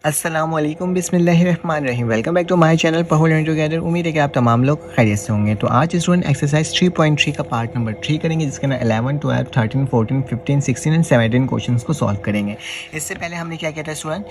अस्सलामुअलैकुम बिस्मिल्लाहिर्रहमानिर्रहीम। Welcome back to my channel पढ़ो लर्न टुगेदर। उम्मीद है कि आप तमाम लोग खैरियत से होंगे। तो आज स्टूडेंट एक्सरसाइज 3.3 का पार्ट नंबर 3 करेंगे, जिसके अंदर 11, 12, 13, 14, 15, 16 एंड 17 क्वेश्चंस को सॉल्व करेंगे। इससे पहले हमने क्या किया था स्टूडेंट,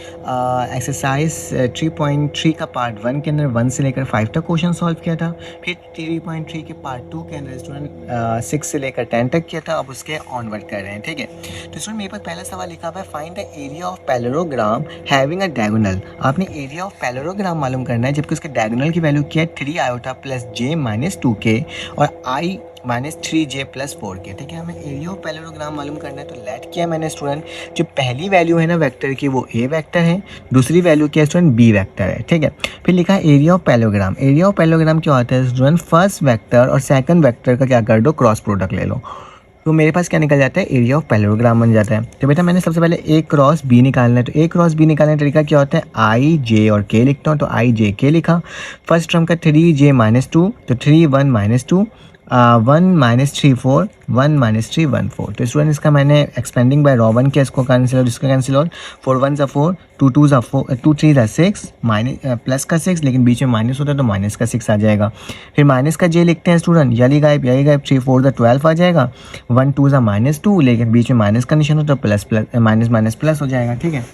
एक्सरसाइज 3.3 का पार्ट 1 के अंदर 1 से लेकर 5 तक क्वेश्चन सॉल्व किया था। फिर 3.3 के पार्ट 2 के अंदर स्टूडेंट 6 से लेकर 10 तक किया था। अब उसके ऑनवर्ड कर रहे हैं, ठीक है। तो स्टूडेंट मेरे पास पहला सवाल लिखा हुआ है, find the area of parallelogram having a diagonal. आपने एरिया ऑफ पैरेललोग्राम मालूम करना है, जबकि उसके डायगोनल की वैल्यू क्या है 3 आयोटा प्लस जे माइनस 2k और आई माइनस 3j प्लस 4k, ठीक है। हमें एरिया ऑफ पैरेललोग्राम मालूम करना है। तो लेट किया मैंने स्टूडेंट, जो पहली वैल्यू है ना वेक्टर की वो ए वेक्टर है, दूसरी वैल्यू क्या है स्टूडेंट बी वेक्टर है, ठीक है। फिर लिखा है area of parallelogram. Area of parallelogram क्या होता है स्टूडेंट, फर्स्ट वेक्टर और सेकंड वेक्टर का क्या कर दो, क्रॉस प्रोडक्ट ले लो। तो मेरे पास क्या निकल जाता है, एरिया ऑफ पैरेललोग्राम बन जाता है। तो बेटा मैंने सबसे पहले ए क्रॉस बी निकालना है। तो ए क्रॉस बी निकालने का तरीका क्या होता है, आई जे और के लिखता हूँ। तो आई जे के लिखा। फर्स्ट टर्म का 3j माइनस 2, तो 3 1 माइनस 2, 1 माइनस 3 4, 1 माइनस 3 1 4। तो स्टूडेंट इसका मैंने एक्सपेंडिंग बाय रॉ 1 किया, इसको कैंसिल और इसको कैंसिल और 4 1 ज़ा 4, 2 2 ज़ा 4, 2 3 ज़ा 6, माइनस प्लस का 6, लेकिन बीच में माइनस होता है तो माइनस का 6 आ जाएगा। फिर माइनस का जे लिखते हैं स्टूडेंट, यही गायब 3 4 ज़ा 12 आ जाएगा। 1 2 ज़ा माइनस 2, लेकिन बीच में माइनस का निशान होता है, plus plus minus minus plus हो जाएगा, ठीक है।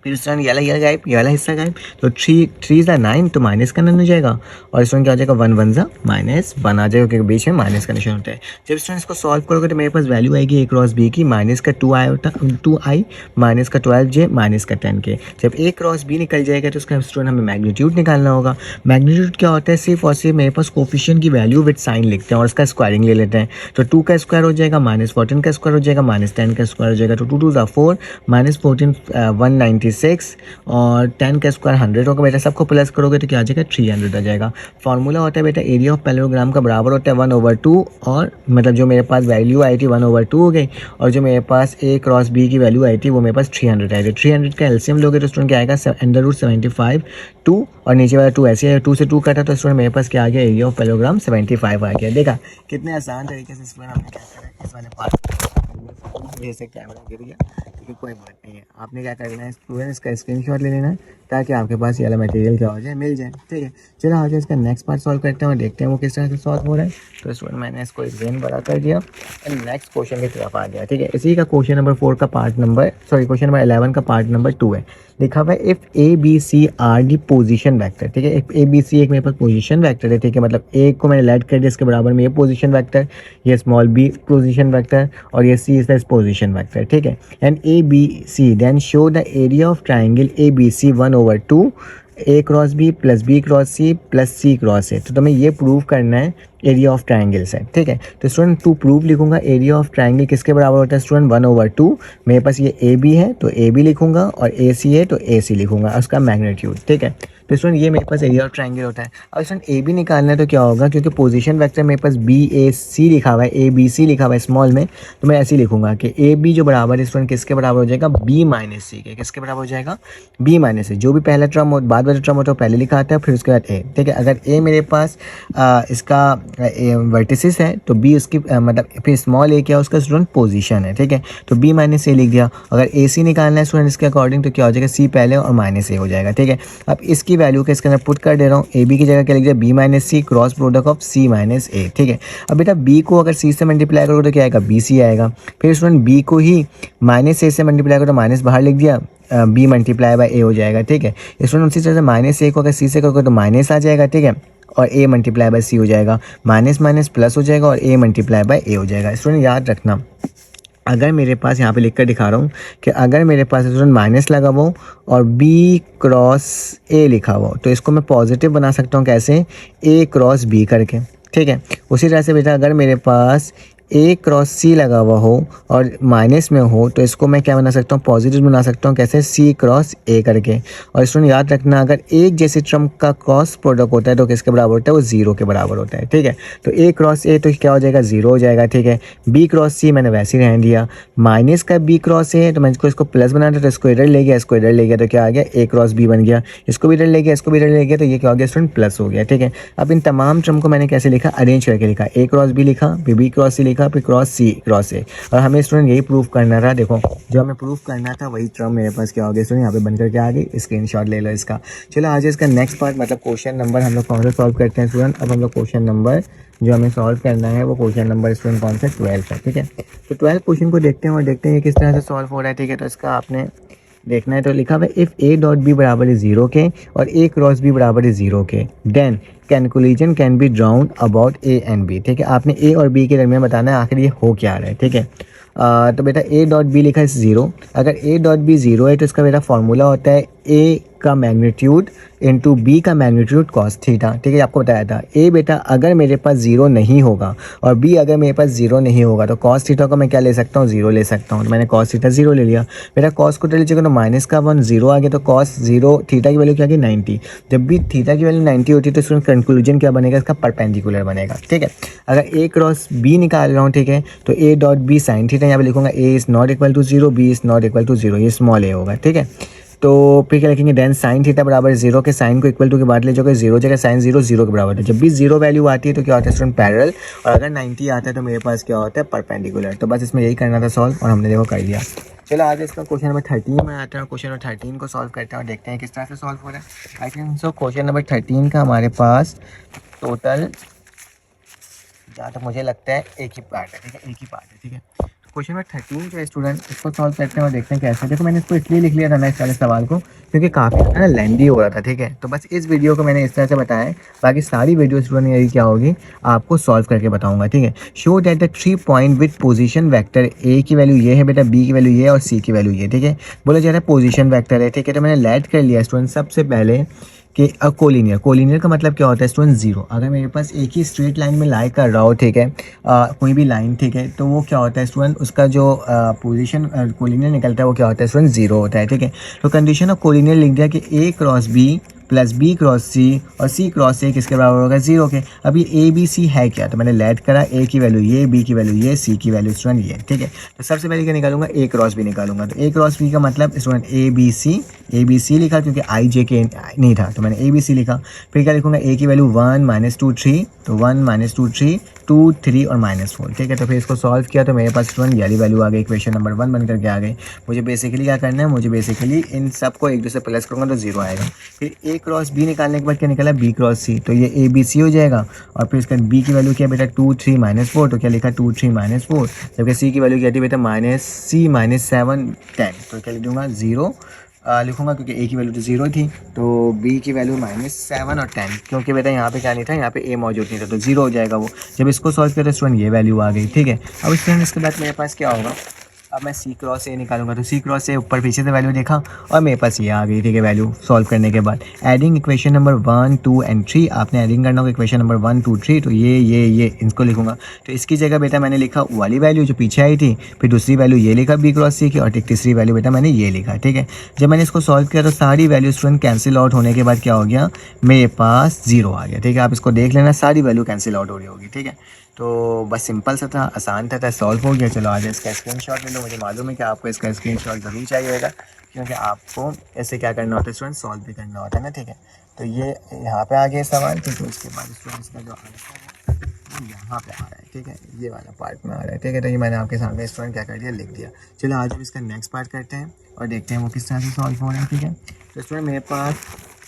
फिर इस ये वाला हिस्सा गायब। तो 3 3 ज़ा 9, तो माइनस का 9 हो जाएगा। और स्टूडेंट क्या हो जाएगा, 1 1 ज़ा माइनस 1 आ जाएगा, क्योंकि बीच में माइनस का निशान होता है। जब स्टूडेंट इसको सॉल्व करोगे तो मेरे पास वैल्यू आएगी ए क्रॉस बी की, माइनस का 2i माइनस का 12j माइनस का 10k। जब ए क्रॉस बी निकल जाएगा तो उसका स्टूडेंट हमें मैग्नीट्यूड निकालना होगा। मैग्नीट्यूड क्या होता है, सिर्फ और सिर्फ मेरे पास कोफिशिएंट की वैल्यू विद साइन लिखते हैं और उसका स्क्वायरिंग ले लेते हैं। तो 2 का स्क्वायर हो जाएगा, माइनस 14 का स्क्वायर हो जाएगा, माइनस 10 का स्क्वायर हो जाएगा। तो 2 2 ज़ा 4, माइनस 14 196 और 10 का स्क्वायर 100 होगा। बेटा सबको प्लस करोगे तो क्या आ जाएगा, 300 आ जाएगा। फॉर्मूला होता है बेटा, एरिया ऑफ पैरेललोग्राम का बराबर होता है 1/2, और मतलब जो मेरे पास वैल्यू आई थी 1/2 हो गई, और जो मेरे पास ए क्रॉस बी की वैल्यू आई थी वो मेरे पास 300 आई थी। 300 का एलसीएम लोगे तो स्टूडेंट क्या आएगा, √75 2, और नीचे वाला 2 ऐसे है, 2 से 2 कटा तो स्टूडेंट मेरे पास क्या आ गया, एरिया ऑफ पैरेललोग्राम 75 आ गया। देखा कितने आसान तरीके से स्टूडेंट हमने क्या करा है, इस वाले पार्ट जैसे कैमरा गिर गया, क्योंकि कोई बात नहीं है। आपने क्या करना है स्टूडेंट, इसका स्क्रीनशॉट ले लेना है ताकि आपके पास ये वाला मटेरियल क्या हो जाए, मिल जाए, ठीक है। चलो आज इसका नेक्स्ट पार्ट सॉल्व करते हैं और देखते हैं वो किस तरह से सॉल्व हो रहा है। तो स्टूडेंट मैंने इसको एग्जाम बड़ा कर दिया एंड नेक्स्ट क्वेश्चन की तरफ आ गया, ठीक है। इसी का क्वेश्चन नंबर 4 का पार्ट नंबर क्वेश्चन नंबर 11 का पार्ट नंबर 2 है। लिखा हुआ है if A B C are the position vector, ठीक है। इफ ए बी सी एक मेरे पास पोजीशन वेक्टर है, ठीक है। मतलब ए को मैंने लेट कर दिया, इसके बराबर में ये पोजीशन वेक्टर, ये स्मॉल बी पोजीशन वेक्टर, और ये C is the position vector, ठीक है। And A B C then show the area of triangle A B C 1/2 A cross B plus B cross C plus C cross A. तो तुम्हें ये prove करना है area of triangle से, ठीक है। तो स्टूडेंट टू प्रूव लिखूंगा, एरिया ऑफ ट्राइंगल किसके बराबर होता है स्टूडेंट, 1/2। मेरे पास ये ए बी है तो ए बी लिखूंगा, और ए सी है तो ए सी लिखूंगा, उसका मैग्नीट्यूड, ठीक है। तो स्टूडेंट ये मेरे पास एरिया ऑफ ट्राइंगल होता है। अब स्टूडेंट ए बी निकालना है तो क्या होगा, क्योंकि पोजीशन वेक्टर मेरे पास बी ए सी लिखा हुआ है, ए बी सी लिखा हुआ है स्मॉल में, तो मैं ऐसे ही लिखूंगा कि ए बी जो बराबर है स्टूडेंट किसके बराबर हो जाएगा, बी माइनस सी के। किसके बराबर हो जाएगा, बी माइनस सी। जो भी पहला टर्म हो, बाद वाला टर्म होता है पहले लिखा आता है, फिर उसके बाद ए, ठीक है। अगर ए मेरे पास इसका वर्टिसिस है तो बी उसकी मतलब फिर स्मॉल ए क्या है उसका स्टूडेंट पोजीशन है, ठीक है। तो बी माइनस ए लिख दिया। अगर ए सी निकालना है स्टूडेंट इसके अकॉर्डिंग तो क्या हो जाएगा, सी पहले और माइनस ए हो जाएगा, ठीक है। अब इसकी वैल्यू के इसके अंदर पुट कर दे रहा हूँ, ए बी की जगह क्या लिख दिया, B minus C cross product of C minus A, ठीक है। अब बेटा बी को अगर सी से मल्टीप्लाई करोगे तो क्या आएगा, बी सी आएगा। फिर स्टूडेंट बी को ही माइनस ए से मल्टीप्लाई करो तो माइनस बाहर लिख दिया, बी मल्टीप्लाई बाय ए हो जाएगा, ठीक है। स्टूडेंट उसी तरह से माइनस ए को अगर सी से करोगे तो माइनस आ जाएगा, ठीक है, और ए मल्टीप्लाई बाय सी हो जाएगा, माइनस माइनस प्लस हो जाएगा और ए मल्टीप्लाई बाय ए हो जाएगा। स्टूडेंट याद रखना, अगर मेरे पास यहाँ पे लिख कर दिखा रहा हूँ कि अगर मेरे पास स्टूडेंट माइनस लगा हो और बी क्रॉस ए लिखा हुआ तो इसको मैं पॉजिटिव बना सकता हूँ, कैसे, ए क्रॉस बी करके, ठीक है। उसी तरह से बेटा अगर मेरे पास ए क्रॉस सी लगा हुआ हो और माइनस में हो तो इसको मैं क्या बना सकता हूँ, पॉजिटिव बना सकता हूँ, कैसे, सी क्रॉस ए करके। और स्टूडेंट याद रखना, अगर एक जैसे टर्म का क्रॉस प्रोडक्ट होता है तो किसके बराबर होता है, वो जीरो के बराबर होता है, ठीक है। तो ए क्रॉस ए तो क्या हो जाएगा, जीरो हो जाएगा, ठीक है। बी क्रॉस सी मैंने वैसे ही रहने दिया, माइनस का बी क्रॉस ए है तो मैं इसको प्लस बनाता तो इसको इधर ले गया, इसको इधर ले गया तो क्या आ गया, ए क्रॉस बी बन गया। इसको भी इधर ले गया, इसको भी इधर ले गया तो ये क्या हो गया स्टूडेंट, प्लस हो गया, ठीक है। अब इन तमाम टर्म को मैंने कैसे लिखा, अरेंज करके लिखा, ए क्रॉस बी लिखा, बी क्रॉस सी लिखा, लिखा, फिर क्रॉस सी क्रॉस ए, और हमें स्टूडेंट यही प्रूफ करना था। देखो जो हमें प्रूफ करना था वही टर्म मेरे पास क्या हो गया स्टूडेंट, यहाँ पे बन करके आ गई, स्क्रीनशॉट ले लो इसका। चलो आज इसका नेक्स्ट पार्ट मतलब क्वेश्चन नंबर हम लोग कौन सा सॉल्व करते हैं स्टूडेंट। अब हम लोग क्वेश्चन नंबर जो हमें सॉल्व करना है वो क्वेश्चन नंबर स्टूडेंट कौन सा 12 है, ठीक है। तो 12 क्वेश्चन को देखते हैं और देखते हैं ये किस तरह से सॉल्व हो रहा है, ठीक है। तो इसका आपने देखना है। तो लिखा हुआ है इफ़ ए डॉट बी बराबर है 0 के और ए क्रॉस बी बराबर है 0 के, then calculation can be drawn about A and B, ठीक है। आपने ए और बी के दरमियान बताना है आखिर ये हो क्या रहा है, ठीक है। तो बेटा ए डॉट बी लिखा है 0, अगर ए डॉट बी 0 है तो इसका बेटा फॉर्मूला होता है ए का मैग्नीट्यूड इंटू बी का मैग्नीट्यूड कॉस थीटा, ठीक है। आपको बताया था ए बेटा अगर मेरे पास 0 नहीं होगा और बी अगर मेरे पास 0 नहीं होगा तो कॉस थीटा को मैं क्या ले सकता हूँ, 0 ले सकता हूँ। तो मैंने कॉस थीटा 0 ले लिया। बेटा कॉस को लीजिएगा तो माइनस का 1 0 आ गया, तो कॉस 0 थीटा की वैल्यू क्या आ गई 90। जब भी थीटा की वैल्यू 90 होती है तो इसका कंक्लूजन क्या बनेगा, इसका परपेंडिकुलर बनेगा, ठीक है। अगर ए क्रॉस बी निकाल रहा हूँ, ठीक है, तो A dot B sine theta यहाँ पे लिखूंगा A is not equal to 0, B is not equal to 0, ये स्मॉल ए होगा, ठीक है। तो फिर क्या लिखेंगे, देन साइन थीटा बराबर 0 के, साइन को इक्वल टू के बाद ले जाओगे 0 जगह साइन 0 0 के बराबर है। जब भी 0 वैल्यू आती है तो क्या होता है स्टूडेंट पैरेलल, और अगर 90 आता है तो मेरे पास क्या होता है परपेंडिकुलर। तो बस इसमें यही करना था सॉल्व और हमने देखो कर लिया। चलो आज इसका क्वेश्चन नंबर 13 में आते हैं और क्वेश्चन नंबर 13 को सॉल्व करते हैं और देखते हैं किस तरह से सॉल्व हो रहा है। I think so question number 13 का हमारे पास टोटल जहाँ तक मुझे लगता है एक ही पार्ट है, ठीक है, एक ही पार्ट है, ठीक है। क्वेश्चन नंबर 13 जो है स्टूडेंट इसको सॉल्व करते हैं और देखते हैं कैसे। देखो मैंने इसको इसलिए लिख लिया था ना इस वाले सवाल को क्योंकि काफ़ी ना लेंदी हो रहा था, ठीक है। तो बस इस वीडियो को मैंने इस तरह से बताया है, बाकी सारी वीडियो स्टूडेंट यही क्या होगी आपको सॉल्व करके बताऊंगा, ठीक है। Show that the 3 point with position vector A की वैल्यू ये है बेटा, बी की वैल्यू ये है और सी की वैल्यू ये, ठीक है। बोला जा रहा है पोजीशन वेक्टर है, ठीक है। तो मैंने लेट कर लिया स्टूडेंट सबसे पहले कि कोलिनियर, कोलिनियर का मतलब क्या होता है स्टूडेंट 0। अगर मेरे पास एक ही स्ट्रेट लाइन में लाई कर रहा हो, ठीक है, कोई भी लाइन, ठीक है, तो वो क्या होता है स्टूडेंट उसका जो पोजीशन कोलिनियर निकलता है वो क्या होता है स्टूडेंट 0 होता है, ठीक है। तो कंडीशन ऑफ कोलिनियर लिख दिया कि A cross B plus B cross C और सी क्रॉस ए किसके बराबर होगा 0 के। अभी ए बी सी है क्या, तो मैंने लेट करा ए की वैल्यू ये, बी की वैल्यू ये, सी की वैल्यू स्टूडेंट ये, ठीक है। तो सबसे पहले क्या निकालूंगा, ए क्रॉस बी निकालूंगा। तो ए क्रॉस बी का मतलब स्टूडेंट ए बी सी लिखा क्योंकि आई जे के नहीं था तो मैंने ए बी सी लिखा। फिर क्या लिखूंगा, ए की वैल्यू 1 -2 3, तो 1 -2 3 2 3 और -4, ठीक है। तो फिर इसको सॉल्व किया तो मेरे पास स्टूडेंट ये वैल्यू आ गई, इक्वेशन नंबर 1 बन करके आ गई। मुझे बेसिकली क्या करना है, मुझे बेसिकली इन सब को एक दूसरे प्लस करूँगा तो 0 आएगा। फिर ए क्रॉस बी निकालने के बाद क्या निकला, बी क्रॉस सी, तो ये ए बी सी हो जाएगा। और फिर इसका बी की वैल्यू क्या बेटा 2 3 -4, तो क्या लिखा 2 3 -4, जबकि सी की वैल्यू क्या थी बेटा -7 10, तो क्या लिख दूँगा 0 लिखूंगा क्योंकि ए की वैल्यू तो 0 थी, तो बी की वैल्यू -7 और 10, क्योंकि बेटा यहाँ पे क्या नहीं था, यहाँ पे ए मौजूद नहीं था, तो 0 हो जाएगा वो। जब इसको सॉल्व किया तो स्टूडेंट ये वैल्यू आ गई, ठीक है। अब स्टूडेंट इसके बाद मेरे पास क्या होगा, अब मैं सी क्रॉस ए निकालूंगा, तो सी क्रॉस ए ऊपर पीछे से वैल्यू देखा और मेरे पास ये आ गई, ठीक है, वैल्यू सॉल्व करने के बाद। एडिंग इक्वेशन नंबर 1 2 एंड 3, आपने एडिंग करना होगा इक्वेशन नंबर 1 2 3, तो ये इनको लिखूंगा। तो इसकी जगह बेटा मैंने लिखा वाली वैल्यू जो पीछे आई थी, फिर दूसरी वैल्यू ये लिखा बी क्रॉस सी की, और तीसरी वैल्यू बेटा मैंने ये लिखा, ठीक है। जब मैंने इसको सॉल्व किया तो सारी वैल्यू स्टूडेंट कैंसिल आउट होने के बाद क्या हो गया, मेरे पास 0 आ गया, ठीक है। आप इसको देख लेना, सारी वैल्यू कैंसिल आउट हो रही होगी, ठीक है। तो बस सिंपल सा था, आसान था, सॉल्व हो गया। चलो आज इसका स्क्रीनशॉट ले लो। मुझे मालूम है कि आपको इसका स्क्रीनशॉट ज़रूर चाहिएगा क्योंकि आपको ऐसे क्या करना होता है स्टूडेंट, सॉल्व भी करना होता है ना, ठीक है। तो ये यहाँ पे आ गया सवाल, ठीक है। उसके बाद स्टूडेंट्स का जो आंसर है वो यहाँ पे आ रहा है, ठीक है, ये वाला पार्ट में आ रहा है, ठीक है। तो ये मैंने आपके सामने स्टूडेंट क्या कर दिया, लिख दिया। चलो आज हम इसका नेक्स्ट पार्ट करते हैं और देखते हैं वो किस तरह से सॉल्व हो रहा है, ठीक है। तो स्टूडेंट मेरे पास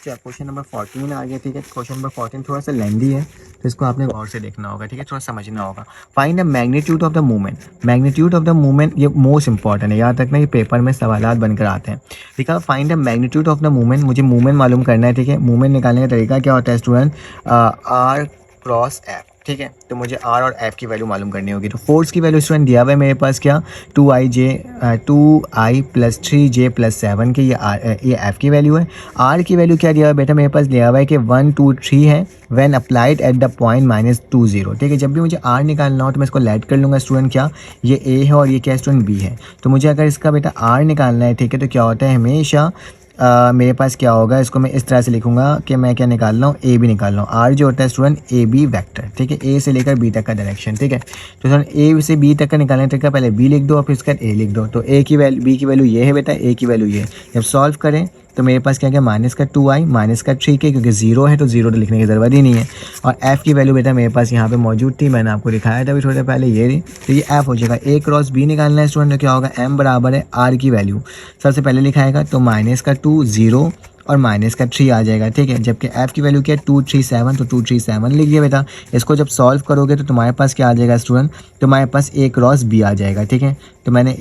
क्वेश्चन नंबर 14 आ गया, ठीक है। क्वेश्चन नंबर 14 थोड़ा सा लेंदी है तो इसको आपने गौर से देखना होगा, ठीक है, थोड़ा समझना होगा। Find the magnitude of the movement, magnitude of the movement ये मोस्ट इंपॉर्टेंट है, याद रखना, ये पेपर में सवालात बनकर आते हैं, ठीक है। Find the magnitude of the movement, मुझे मूवमेंट मालूम करना है, ठीक है। मूवमेंट निकालने का तरीका क्या होता है स्टूडेंट, आर क्रॉस एफ, ठीक है। तो मुझे आर और एफ की वैल्यू मालूम करनी होगी। तो फोर्स की वैल्यू स्टूडेंट दिया हुआ है मेरे पास क्या 2i + 3j + 7 की, ये एफ की वैल्यू है। आर की वैल्यू क्या दिया हुआ है बेटा, मेरे पास दिया हुआ है कि 1 2 3 है when applied at the point -2 0, ठीक है। जब भी मुझे आर निकालना हो तो मैं इसको लेट कर लूँगा स्टूडेंट, क्या ये ए है और ये क्या स्टूडेंट बी है। तो मुझे अगर इसका बेटा आर निकालना है, ठीक है, तो क्या होता है हमेशा मेरे पास क्या होगा, इसको मैं इस तरह से लिखूंगा कि मैं क्या निकाल रहा हूँ, ए बी निकाल रहा हूँ। आर जो होता है स्टूडेंट ए बी वेक्टर, ठीक है, ए से लेकर बी तक का डायरेक्शन, ठीक है। तो स्टूडेंट ए से बी तक का निकालने तरीका पहले बी लिख दो और फिर इसका ए लिख दो। तो ए की वैल्यू बी की वैल्यू ये है बेटा, ए की वैल्यू ये। जब सॉल्व करें तो मेरे पास क्या क्या माइनस का 2i माइनस का 3k, क्योंकि 0 है तो 0 तो लिखने की ज़रूरत ही नहीं है। और f की वैल्यू बेटा मेरे पास यहाँ पे मौजूद थी, मैंने आपको दिखाया था अभी थोड़े पहले, ये रही। तो ये f हो जाएगा। a क्रॉस b निकालना है स्टूडेंट, तो क्या होगा, m बराबर है r की वैल्यू सबसे पहले लिखाएगा, तो माइनस का 2 0 और माइनस का 3 आ जाएगा, ठीक है। जबकि f की वैल्यू क्या है 237, तो 237 लिख दिया बेटा। इसको जब सॉल्व करोगे तो तुम्हारे पास क्या आ जाएगा स्टूडेंट, तुम्हारे पास a क्रॉस b आ जाएगा, ठीक है। तो मैंने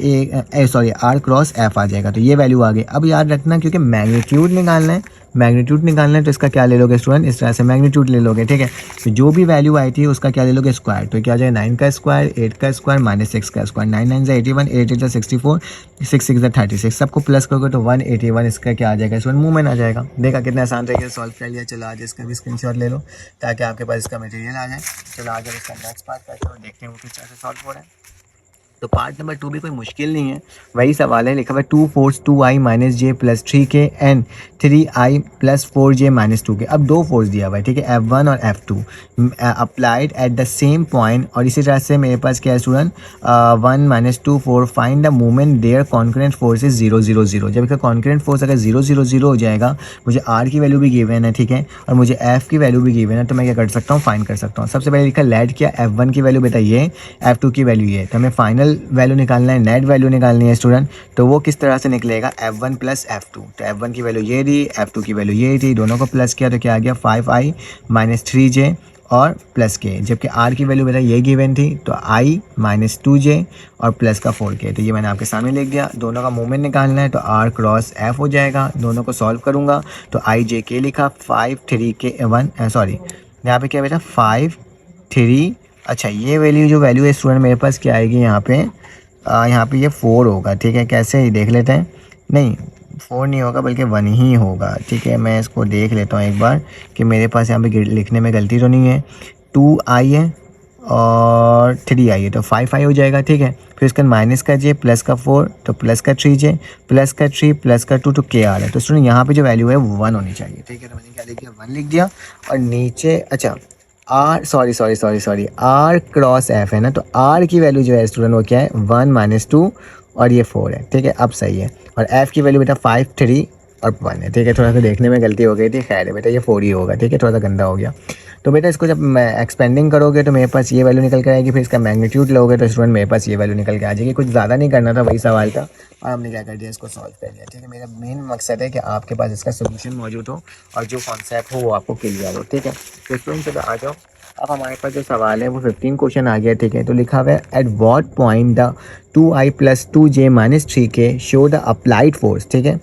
r क्रॉस f आ जाएगा, तो ये वैल्यू आ गई। अब याद रखना क्योंकि मैग्नीट्यूड निकालना है तो इसका क्या ले लोगे स्टूडेंट, इस तरह से मैग्नीट्यूड ले लोगे, ठीक है। तो जो भी वैल्यू आई थी उसका क्या ले लोगे, स्क्वायर। तो क्या आ जाएगा 9 का स्क्वायर, 8 का स्क्वायर माइनस 6 का स्क्वायर, 9 9 से 81, 8 8 से 64, 6 6 से 36, सबको प्लस करोगे तो 181 इसका क्या आ जाएगा स्टूडेंट, मुंह में आ जाएगा। देखा कितना आसान तरीके से सॉल्व कर लिया। चलो आज इसका भी स्क्रीनशॉट ले लो ताकि आपके पास इसका मटेरियल आ जाए। चलो आज हम इसका नेक्स्ट पार्ट करते हैं और देखते हैं वो किस तरह से सॉल्व हो रहा है। तो पार्ट नंबर 2 भी कोई मुश्किल नहीं है, वही सवाल है। लिखा हुआ है 2 force 2i minus J plus 3k and 3i plus 4j minus 2k। अब दो फोर्स दिया हुआ है, ठीक है, F1 और F2 applied at the same point. और इसी तरह से मेरे पास क्या है student, 1 minus 2 4 find the moment there concurrent force is 0 0 0। जब इसका कॉन्करेंट फोर्स अगर 0 0 0 हो जाएगा, मुझे r की वैल्यू भी गिवन है, ठीक है, और मुझे f की वैल्यू भी गिवन है, तो मैं क्या कर सकता हूँ, फाइंड कर सकता हूँ। सबसे पहले लिखा लेट किया, F1 की वैल्यू बेटा ये, F2 की वैल्यू ये, तो हमें फाइनल वैल्यू निकालना है, नेट वैल्यू निकालनी है स्टूडेंट। तो वो किस तरह से निकलेगा, F1 प्लस F2। तो F1 की वैल्यू ये थी, F2 की वैल्यू ये थी, दोनों को प्लस किया तो क्या आ गया 5i माइनस 3j और प्लस के। जबकि r की वैल्यू बेटा ये गिवन थी, तो i माइनस 2j और प्लस का 4k। तो ये मैंने आपके सामने लिख दिया। दोनों का मूवमेंट निकालना है, तो r क्रॉस f हो जाएगा। दोनों को सॉल्व करूँगा तो i j k लिखा, 5 3k 1 सॉरी यहाँ पे क्या बेटा 5 3। अच्छा ये वैल्यू जो वैल्यू है स्टूडेंट मेरे पास क्या आएगी यहाँ पे, यहाँ पे ये 4 होगा, ठीक है। कैसे ही देख लेते हैं, नहीं 4 नहीं होगा बल्कि 1 ही होगा, ठीक है। मैं इसको देख लेता हूँ एक बार कि मेरे पास यहाँ पे लिखने में गलती तो नहीं है। 2i है और 3i है, तो 5i हो जाएगा, ठीक है। फिर इसका माइनस का j प्लस का 4, तो प्लस का 3j प्लस का 3 प्लस का 2, तो k आ रहा है। तो स्टूडेंट यहाँ पे जो वैल्यू है वो 1 होनी चाहिए, ठीक है। तो मैंने क्या लिख दिया, 1 लिख दिया। और नीचे अच्छा सॉरी r क्रॉस f है ना, तो r की वैल्यू जो है स्टूडेंट वो क्या है 1 माइनस 2 और ये 4 है, ठीक है। अब सही है। और f की वैल्यू बेटा 5 3 और 1 है, ठीक है। थोड़ा सा देखने में गलती हो गई थी, खैर है बेटा ये 4 ही होगा, ठीक है, थोड़ा सा गंदा हो गया। तो बेटा इसको जब एक्सपेंडिंग करोगे तो मेरे पास ये वैल्यू निकल कर आएगी, फिर इसका मैग्नीट्यूड लोगे तो स्टूडेंट मेरे पास ये वैल्यू निकल के आ जाएगी। कुछ ज़्यादा नहीं करना था, वही सवाल था और हमने क्या कर दिया, इसको सॉल्व कर लिया, ठीक है। मेरा मेन मकसद है कि आपके पास इसका सोल्यूशन मौजूद हो और जो कॉन्सेप्ट हो वो आपको क्लियर हो, ठीक है। तो स्टूडेंट चलो आ जाओ। अब हमारे पास जो सवाल है वो 15 क्वेश्चन आ गया, ठीक है। तो लिखा हुआ है at what point the 2i plus 2j minus 3k show the applied force, ठीक है,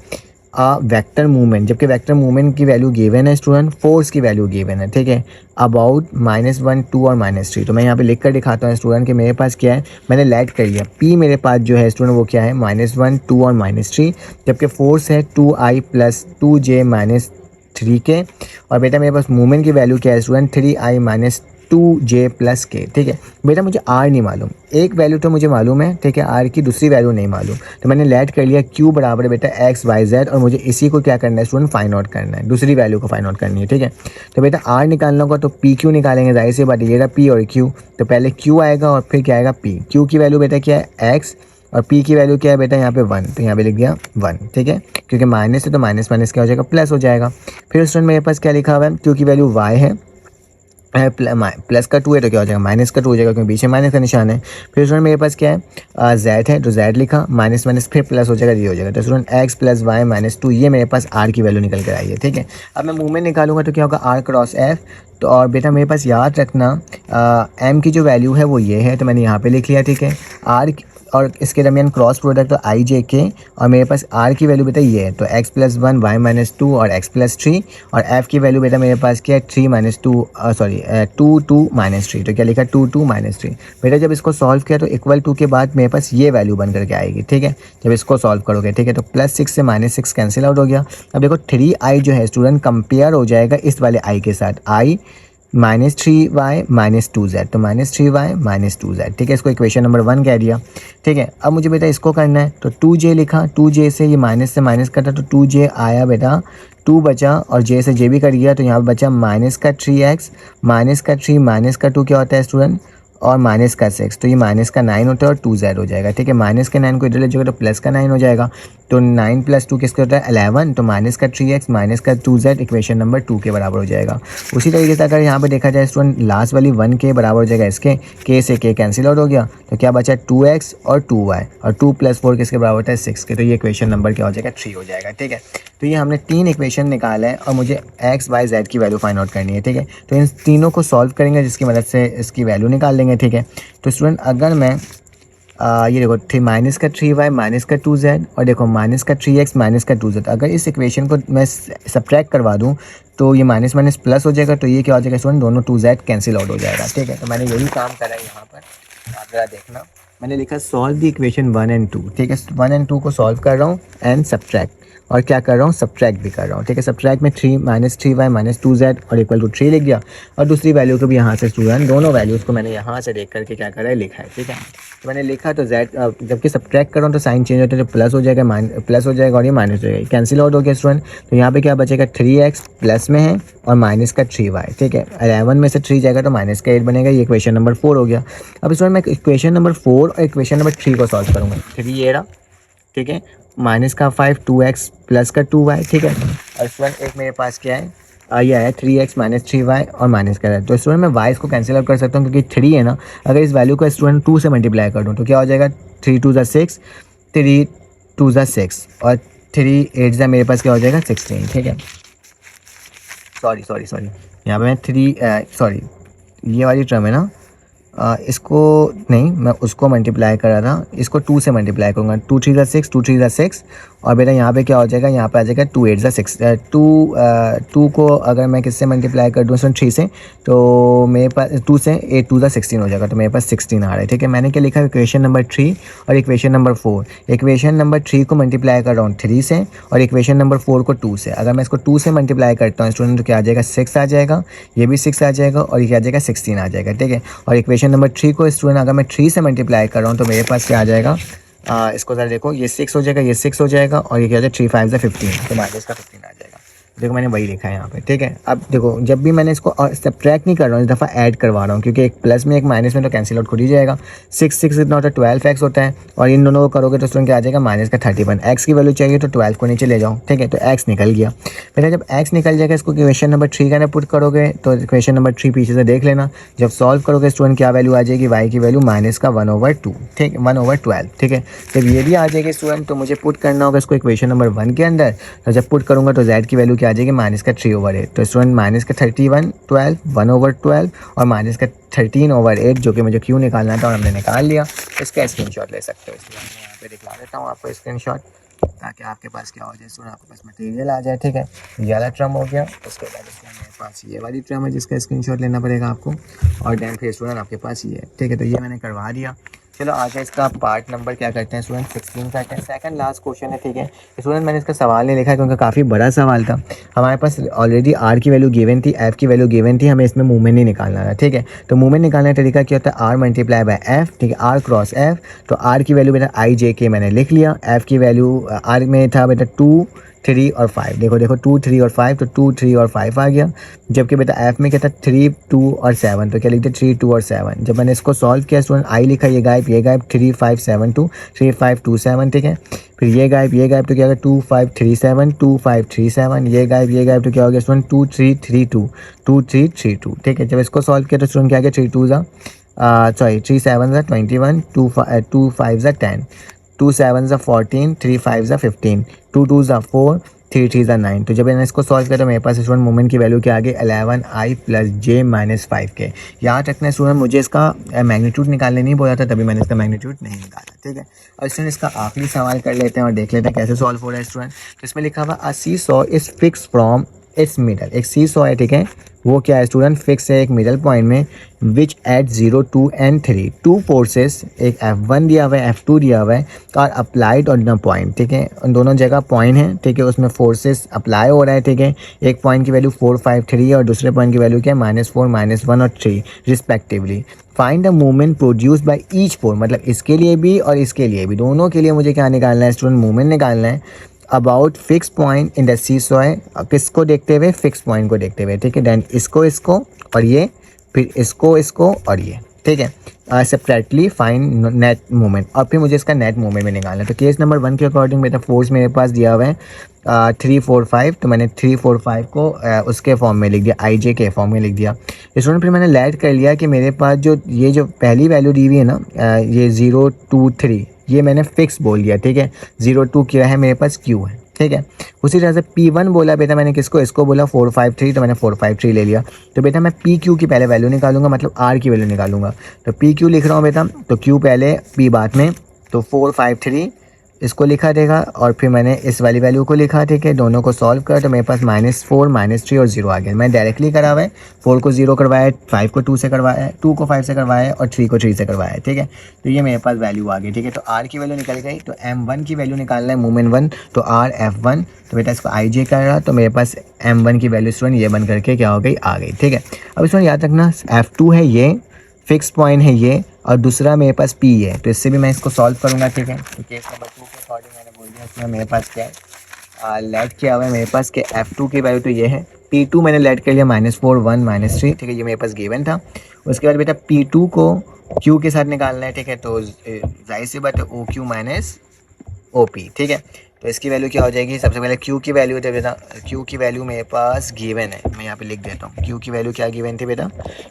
वेक्टर मूवमेंट। जबकि वेक्टर मूवमेंट की वैल्यू गिवन है स्टूडेंट, फोर्स की वैल्यू गिवन है, ठीक है, अबाउट -1 2 और -3। तो मैं यहाँ पे लिख कर दिखाता हूँ स्टूडेंट कि मेरे पास क्या है, मैंने लेट कर लिया p मेरे पास जो है स्टूडेंट वो क्या है -1 2 और -3। जबकि फोर्स है 2i plus 2j minus 3k। और बेटा मेरे पास मूवमेंट की वैल्यू क्या है student 3i minus 2j plus k, ठीक है। बेटा मुझे r नहीं मालूम, एक वैल्यू तो मुझे मालूम है, ठीक है, r की दूसरी वैल्यू नहीं मालूम। तो मैंने लेट कर लिया q बराबर है बेटा x y z, और मुझे इसी को क्या करना है स्टूडेंट फाइंड आउट करना है, दूसरी वैल्यू को फाइंड आउट करनी है, ठीक है। तो बेटा r निकालना होगा तो p q निकालेंगे, जाहिर सी बात ये रहा p और q। तो पहले q आएगा और फिर क्या आएगा p। q की वैल्यू बेटा क्या है x और p की वैल्यू क्या है बेटा यहाँ पे 1, तो यहाँ पे लिख दिया 1, ठीक है, क्योंकि माइनस है तो माइनस माइनस क्या हो जाएगा प्लस हो जाएगा। फिर स्टूडेंट मेरे पास क्या लिखा हुआ है, q की वैल्यू y है, प्लस का 2 है तो क्या हो जाएगा माइनस का 2 हो जाएगा, क्योंकि पीछे माइनस का निशान है। फिर स्टूडेंट मेरे पास क्या है z है, तो z लिखा, माइनस माइनस फिर प्लस हो जाएगा, ये हो जाएगा। तो student x plus Y minus 2, ये मेरे पास r की वैल्यू निकल कर आई है, ठीक है। अब मैं मूवमेंट निकालूंगा तो क्या होगा r क्रॉस f। तो और बेटा मेरे पास याद रखना m की जो वैल्यू है वो ये है, तो मैंने यहाँ पे लिख लिया, ठीक है। r और इसके दरमियान क्रॉस प्रोडक्ट तो आई जे के, और मेरे पास r की वैल्यू बेटा ये है, तो x प्लस 1 वाई माइनस 2 और x प्लस 3। और f की वैल्यू बेटा मेरे पास क्या है 3 माइनस 2 सॉरी 2 2 माइनस 3। तो क्या लिखा 2 2 माइनस 3। बेटा जब इसको सॉल्व किया तो इक्वल टू के बाद मेरे पास ये वैल्यू बन करके आएगी, ठीक है, जब इसको सॉल्व करोगे, ठीक है। तो प्लस 6 से माइनस 6 कैंसिल आउट हो गया। अब देखो 3i जो है स्टूडेंट कंपेयर हो जाएगा इस वाले i के साथ, i minus 3y minus 2z, तो माइनस 3y माइनस 2z, ठीक है। इसको इक्वेशन नंबर 1 कह दिया, ठीक है। अब मुझे बेटा इसको करना है, तो 2j लिखा, 2j से ये माइनस से माइनस कटा तो 2j आया बेटा, 2 बचा और j से j भी कट गया, तो यहाँ बचा माइनस का 3x माइनस का 3 माइनस का 2 क्या होता है स्टूडेंट और माइनस का 6, तो ये माइनस का 9 होता है और 2z हो जाएगा। ठीक है, माइनस के 9 को इधर ले जाएगा तो प्लस का 9 हो जाएगा। तो 9 + 2 किसका होता है 11, तो माइनस का 3x माइनस का 2z इक्वेशन नंबर 2 के बराबर हो जाएगा। उसी तरीके से अगर यहाँ पे देखा जाए स्टूडेंट, लास्ट वाली 1 के बराबर हो जाएगा इसके, k से k कैंसिल आउट हो गया, तो क्या बचा 2x और 2y, और 2 + 4 किसके बराबर होता है 6 के, तो ये इक्वेशन नंबर क्या हो जाएगा 3 हो जाएगा। ठीक है, तो ये हमने 3 इक्वेशन निकाला है और मुझे x y z की वैल्यू फाइंड आउट करनी है। ठीक है, तो इन तीनों को सॉल्व करेंगे जिसकी मदद से इसकी वैल्यू निकाल लेंगे। ठीक है, तो स्टूडेंट अगर मैं ये देखो माइनस का 3y माइनस का 2z और देखो माइनस का 3x माइनस का 2z, अगर इस इक्वेशन को मैं सब्ट्रैक्ट करवा दूं तो ये माइनस माइनस प्लस हो जाएगा, तो ये क्या हो जाएगा स्टूडेंट, दोनों 2z कैंसिल आउट हो जाएगा। ठीक है, तो मैंने यही काम करा है यहाँ पर, आप जरा देखना, मैंने लिखा सॉल्व द इक्वेशन 1 और 2। ठीक है, 1 और 2 को सॉल्व कर रहा हूँ एंड सब्ट्रैक्ट, और क्या कर रहा हूँ सब्ट्रैक्ट भी कर रहा हूँ। ठीक है, सब्ट्रैक्ट में 3 माइनस 3y माइनस 2z और इक्वल टू 3 लिख दिया, और दूसरी वैल्यू को भी यहाँ से स्टूडेंट दोनों वैल्यूज़ को मैंने यहाँ से देख करके क्या करा है लिखा है। ठीक है, तो मैंने लिखा तो z जबकि सब्ट्रैक्ट कर रहा हूँ तो साइन चेंज होता है, तो प्लस हो जाएगा प्लस हो जाएगा और ये माइनस हो जाएगा, कैंसिल आउट हो गया स्टूडेंट। तो यहाँ पे क्या बचेगा 3x प्लस में है और माइनस का 3y। ठीक है, 11 में से 3 जाएगा तो माइनस का 8 बनेगा, ये इक्वेशन नंबर 4 हो गया। अब स्टूडेंट मैं इक्वेशन नंबर 4 और इक्वेशन नंबर 3 को सॉल्व करूँगा। 3 ये रहा, ठीक है, माइनस का 5 2x प्लस का 2y। ठीक है, और स्टूडेंट एक मेरे पास क्या है ये है 3x माइनस 3y और माइनस का है, तो स्टूडेंट मैं y को कैंसिल आउट कर सकता हूँ क्योंकि 3 है ना, अगर इस वैल्यू को स्टूडेंट 2 से मल्टीप्लाई कर दूँ तो क्या हो जाएगा 3 2 6, 3 2 6 और 3 8 जा मेरे पास क्या हो जाएगा 16। ठीक है, सॉरी यहाँ पे मैं 3 ये वाली टर्म है ना, इसको नहीं, मैं उसको मल्टीप्लाई कर रहा था, इसको 2 से मल्टीप्लाई करूँगा, 2 3 6 2 3 6, और बेटा यहाँ पे क्या हो जाएगा, यहाँ पे आ जाएगा 2 8 6, 2 को अगर मैं किससे मल्टीप्लाई कर दूँ 3 से, तो मेरे पास 2 से 8 2 16 हो जाएगा, तो मेरे पास 16 आ रहा है। ठीक है, मैंने क्या लिखा इक्वेशन नंबर 3 और इक्वेशन नंबर 4, इक्वेशन नंबर 3 को मल्टीप्लाई कर रहा हूँ 3 से और इक्वेशन नंबर 4 को 2 से, अगर मैं इसको 2 से मल्टीप्लाई करता हूँ स्टूडेंट तो क्या आ जाएगा 6 आ जाएगा, ये भी 6 आ जाएगा और ये क्या आ जाएगा 16 आ जाएगा। ठीक है, और इक्वेशन नंबर 3 को स्टूडेंट अगर मैं 3 से मल्टीप्लाई कर रहा हूँ तो मेरे पास क्या आ जाएगा, इसको ज़रा देखो, ये 6 हो जाएगा, ये 6 हो जाएगा और ये क्या हो जाएगा 3 5 15, तो माइनस का 15 आ जाएगा। देखो मैंने वही लिखा है यहाँ पे। ठीक है, अब देखो जब भी मैंने इसको सब्ट्रैक्ट नहीं कर रहा हूँ, इस दफ़ा ऐड करवा रहा हूँ क्योंकि एक प्लस में एक माइनस में तो कैंसिल आउट खुद ही जाएगा। 6 6 कितना होता है 12x होता है, और इन दोनों को करोगे तो स्टूडेंट क्या आ जाएगा माइनस का 31। x की वैल्यू चाहिए तो 12 को नीचे ले जाओ। ठीक है, तो x निकल गया। फिर जब x निकल जाएगा इसको इक्वेशन नंबर 3 का ना पुट करोगे तो इक्वेशन नंबर 3 पीछे से देख लेना, जब सॉल्व करोगे स्टूडेंट क्या वैल्यू आ जाएगी, y की वैल्यू माइनस का 1/2। ठीक, 1/12। ठीक है, जब ये भी आ जाएगी स्टूडेंट तो मुझे पुट करना होगा इसको इक्वेशन नंबर 1 के अंदर, तो जब पुट करूँगा तो z की वैल्यू क्या आ जाएगी माइनस का 3/8, तो स्टूडेंट माइनस का 31 12 1/12 और माइनस का 13/8 जो कि मुझे क्यों निकालना था और हमने निकाल लिया। इसका स्क्रीनशॉट ले सकते हो, इसलिए मैं यहाँ पे दिखा देता हूँ आपको स्क्रीनशॉट, ताकि आपके पास क्या हो जाए स्टूडेंट, आपके पास मटेरियल आ जाए। ठीक है, ये वाला ट्रम हो गया, उसके बाद इसमें मेरे पास ये वाली ट्रम है जिसका स्क्रीनशॉट लेना पड़ेगा आपको, और देन फिर स्टूडेंट आपके पास ये है। ठीक है, तो ये मैंने करवा दिया। चलो आगे इसका पार्ट नंबर क्या करते हैं स्टूडेंट 16 करते हैं, सेकंड लास्ट क्वेश्चन है। ठीक है स्टूडेंट, मैंने इसका सवाल नहीं लिखा क्योंकि काफ़ी बड़ा सवाल था, हमारे पास ऑलरेडी आर की वैल्यू गिवन थी, एफ की वैल्यू गिवन थी, हमें इसमें मूवमेंट नहीं निकालना था। ठीक है, तो मूवमेंट निकालने का तरीका क्या होता है, आर मल्टीप्लाई बाय एफ। ठीक है, आर क्रॉस एफ, तो आर की वैल्यू बेटा आई जे के मैंने लिख लिया, एफ की वैल्यू आर में था बेटा 2 3 और 5, देखो 2 3 और 5, तो 2 3 और 5 आ गया। जबकि बेटा एफ में क्या था 3 2 और 7, तो क्या लिखते 3 2 और 7। जब मैंने इसको सॉल्व किया स्टूडेंट, आई लिखा ये गायब 3 5 7 2 3 5 2 7। ठीक है, फिर ये गायब तो क्या होगा 2 5 3 7 2 5 3 7, ये गायब तो क्या हो गया स्टूडेंट 2 3 3 2 2 3 3 2। ठीक है, जब इसको सॉल्व किया तो स्टूडेंट क्या आ गया 3 2 जा 3 7 जा 21, 2 5 जा 10, 2 7 जा 14, 3 5 जा 15, 2 2 जा 4, 3 3 जा 9। तो जब मैंने इसको सॉल्व किया तो मेरे पास स्टूडेंट मोमेंट की वैल्यू क्या आ गई 11i + j - 5k। याद रखना स्टूडेंट, मुझे इसका मैग्नीट्यूड निकालने नहीं बोला था, तभी मैंने इसका मैग्नीट्यूड नहीं निकाला। ठीक है, और स्टूडेंट इसका आखिरी सवाल कर लेते हैं और देख लेते हैं कैसे सॉल्व हो रहा है स्टूडेंट। तो इसमें लिखा हुआ a seesaw is fix from its middle, एक सीसॉ है। ठीक है, वो क्या है स्टूडेंट, फिक्स है एक मिडल पॉइंट में, विच एट 0 2 and 3 टू फोर्सेस, एक F1 दिया हुआ है F2 दिया हुआ है, और अप्लाइड ऑन द पॉइंट। ठीक है, उन दोनों जगह पॉइंट है। ठीक है, उसमें फोर्सेस अप्लाई हो रहा है। ठीक है, एक पॉइंट की वैल्यू 4 5 3 है और दूसरे पॉइंट की वैल्यू क्या है -4 -1 और 3 रिस्पेक्टिवली। Find the movement produced by each pole, मतलब इसके लिए भी और इसके लिए भी, दोनों के लिए मुझे क्या निकालना है स्टूडेंट, मूवमेंट निकालना है about fix point in the seesaw, किसको देखते हुए, फिक्स पॉइंट को देखते हुए। ठीक है, देन इसको और ये, फिर इसको और ये। ठीक है। सेपरेटली फाइंड नेट मोमेंट, और फिर मुझे इसका नेट मोमेंट भी निकालना है। तो केस नंबर 1 के अकॉर्डिंग मेरा फोर्स मेरे पास दिया हुआ है 345, तो मैंने 345 को उसके फॉर्म में लिख दिया, आई जे के फॉर्म में लिख दिया। स्टूडेंट फिर मैंने लैड कर लिया कि मेरे पास जो पहली वैल्यू दी हुई है ना, ये 023, ये मैंने फिक्स बोल दिया, ठीक है। 02 क्या है मेरे पास, क्यू है, ठीक है। उसी तरह से P1 बोला बेटा मैंने किसको, इसको बोला 453, तो मैंने 453 ले लिया। तो बेटा मैं PQ की पहले वैल्यू निकालूंगा, मतलब R की वैल्यू निकालूंगा। तो PQ लिख रहा हूँ बेटा, तो Q पहले P बाद में, तो 453 इसको लिखा देगा, और फिर मैंने इस वाली वैल्यू को लिखा, ठीक है। दोनों को सॉल्व कर तो मेरे पास -4 -3 और 0 आ गया। मैं डायरेक्टली करा हुआ है, 4 को 0 करवाया है, 5 को 2 से करवाया है, 2 को 5 से करवाया है, और 3 को 3 से करवाया है, ठीक है। तो ये मेरे पास वैल्यू आ गई, ठीक है। तो R की वैल्यू निकल गई, तो M1 की वैल्यू निकालना है, मूवमेंट 1, तो R F1, तो बेटा इसको आई जे कर रहा, तो मेरे पास M1 की वैल्यू स्टूडेंट ये बन करके क्या हो गई, आ गई, ठीक है। अब स्टूडेंट याद रखना F2 है ये, फिक्स पॉइंट है ये, और दूसरा मेरे पास P है, तो इससे भी मैं इसको सॉल्व करूंगा, ठीक है। तो केस नंबर 2 के अकॉर्डिंग मैंने बोल दिया, इसमें मेरे पास क्या है, लेट किया हुआ है मेरे पास कि F2 की वैल्यू तो ये है, P2 मैंने लेट कर लिया -4 1 -3, ठीक है, ये मेरे पास गिवन था। उसके बाद बेटा P2 को Q के साथ निकालना है, ठीक है। तो जाहिर सी बात है OQ माइनस OP, ठीक है। तो इसकी वैल्यू क्या हो जाएगी, सबसे पहले Q की वैल्यू थे बेटा, Q की वैल्यू मेरे पास गिवन है, मैं यहाँ पे लिख देता हूँ। Q की वैल्यू क्या गिवन थी बेटा,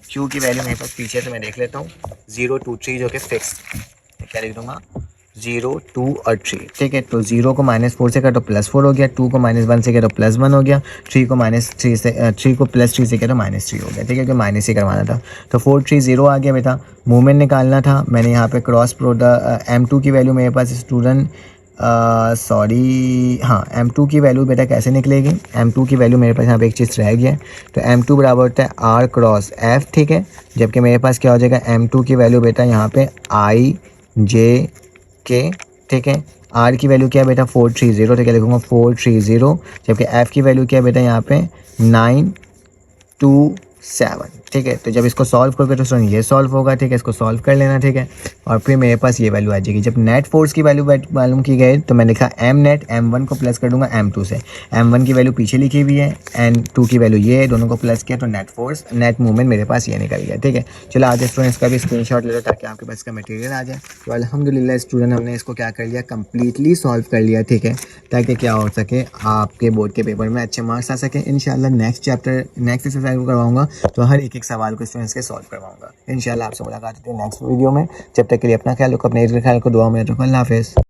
Q की वैल्यू मेरे पास पीछे से मैं देख लेता हूँ, 023 जो कि फिक्स, क्या लिख दूंगा, 0 2 और 3, ठीक है। तो 0 को -4 से किया तो +4 हो गया, 2 को -1 से किया तो +1 हो गया, 3 को -3 से 3 को +3 से किया तो -3 हो गया, ठीक है, क्योंकि माइनस ही करवाना था। तो 4 3 0 आ गया बेटा। मूवमेंट निकालना था, मैंने यहाँ पे क्रॉस प्रोडक्ट M2 की वैल्यू मेरे पास स्टूडेंट हाँ, M2 की वैल्यू बेटा कैसे निकलेगी, M2 की वैल्यू मेरे पास यहाँ पे एक चीज़ रह गया है, तो M2 बराबर होता है R क्रॉस F, ठीक है। जबकि मेरे पास क्या हो जाएगा, M2 की वैल्यू बेटा यहाँ पे I J K, ठीक है। R की वैल्यू क्या है बेटा 430, तो क्या लिखूँगा 430, जबकि F की वैल्यू क्या है बेटा यहाँ पे 927, ठीक है। तो जब इसको सॉल्व करोगे तो सुन ये सॉल्व होगा, ठीक है, इसको सॉल्व कर लेना, ठीक है। और फिर मेरे पास ये वैल्यू आ जाएगी। जब नेट फोर्स की वैल्यू मालूम की गई तो मैंने लिखा M नेट, M1 को प्लस कर दूंगा M2 से, M1 की वैल्यू पीछे लिखी हुई है, N2 की वैल्यू ये, दोनों को प्लस किया तो नेट फोर्स, नेट मूवमेंट मेरे पास ये निकल गया, ठीक है। चलो आज स्टूडेंट्स का भी स्क्रीनशॉट ले लो ताकि आपके पास का मटेरियल आ जाए। तो अल्हम्दुलिल्लाह स्टूडेंट हमने इसको क्या कर लिया, कम्प्लीटली सॉल्व कर लिया, ठीक है, ताकि क्या हो सके आपके बोर्ड के पेपर में अच्छे मार्क्स आ सके। इंशाल्लाह नेक्स्ट चैप्टर नेक्स्ट एक्सरसाइज को करवाऊंगा, तो हर एक सवाल को स्टूडेंट्स के सॉल्व करवाऊंगा। इंशाल्लाह आपसे मुलाकात होती है नेक्स्ट वीडियो में। जब तक के लिए अपना ख्याल रखो, अपने ख्याल को दुआ में रखो। अल्लाह हाफिज़।